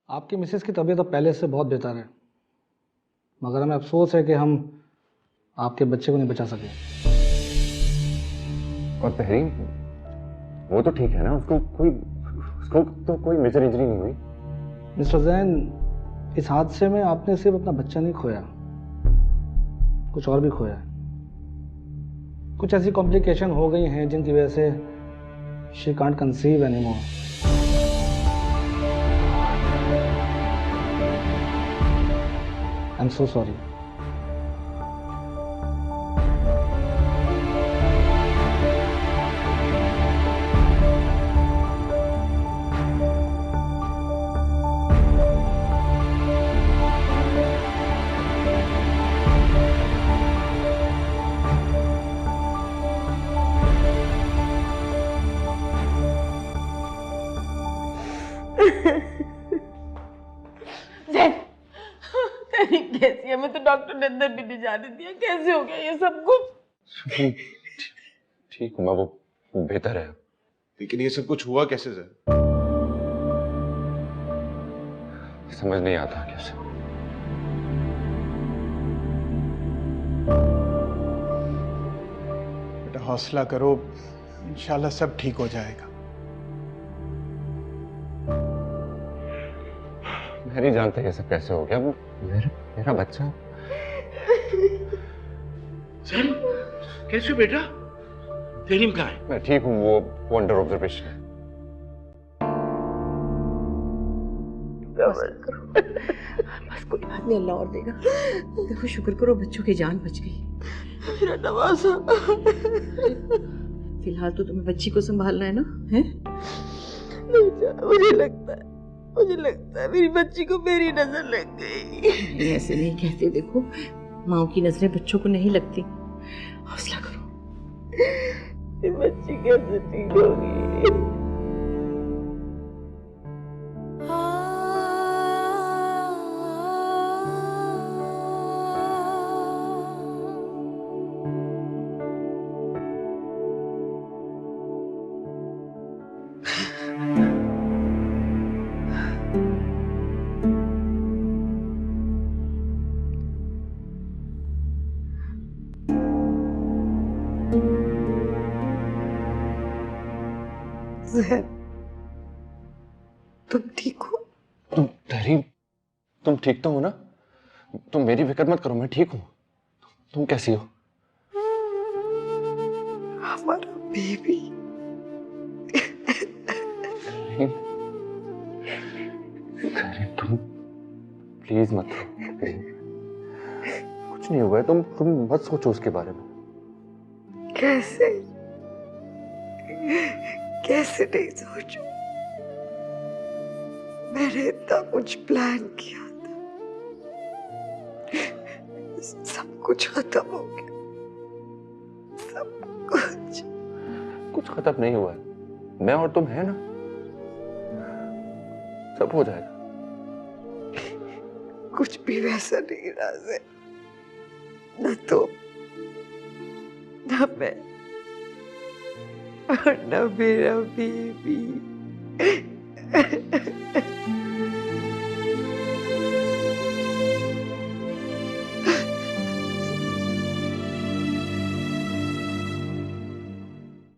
आपकी मिसेस की तबीयत अब पहले से बहुत बेहतर है, मगर हमें अफसोस है कि हम आपके बच्चे को नहीं बचा सके। और तहरीम, वो तो ठीक है ना, उसको तो कोई मेजर इंजरी नहीं हुई। मिस्टर जैन, इस हादसे में आपने सिर्फ अपना बच्चा नहीं खोया, कुछ और भी खोया है। कुछ ऐसी कॉम्प्लिकेशन हो गई हैं जिनकी वजह से she can't conceive anymore. I am so sorry. तेरी कैसी है? मैं तो डॉक्टर ने अंदर भी नहीं जाने दिया। कैसे हो गया ये सब कुछ? ठीक हूँ मैं, वो बेहतर है। लेकिन ये सब कुछ हुआ कैसे सर? समझ नहीं आता कैसे। बेटा हौसला करो, इंशाल्लाह सब ठीक हो जाएगा। मैं नहीं जानता ये सब कैसे हो गया। वो मेरा बच्चा। सैम, कैसे हो बेटा? तहरीम कहाँ है? मैं ठीक हूँ, वो अंडर ऑब्जर्वेशन है। बस कोई बात नहीं, अल्लाह और देगा। देखो शुक्र करो बच्चों की जान बच गई। मेरा नवाजा। फिलहाल तो तुम्हें बच्ची को संभालना है ना? है? मुझे लगता है मेरी बच्ची को मेरी नजर लग गई। ऐसे नहीं कहते, देखो माँ की नजरें बच्चों को नहीं लगती। हौसला करो, ये बच्ची कैसे ठीक होगी? तुम ठीक हो? तहरीम, तुम ठीक तो हो ना? तुम मेरी फिक्र मत करो, मैं ठीक हूँ। तुम कैसी हो? हमारा बेबी। तहरीम, तुम प्लीज मत रो। कुछ नहीं हुआ है, तुम मत सोचो उसके बारे में। कैसे नहीं सोचूं? मैंने इतना कुछ प्लान किया था, सब कुछ खत्म हो गया। सब कुछ खत्म नहीं हुआ है, मैं और तुम है ना, सब हो जाएगा। कुछ भी वैसा नहीं रहा है, न तो न मैं और न मेरा बेबी।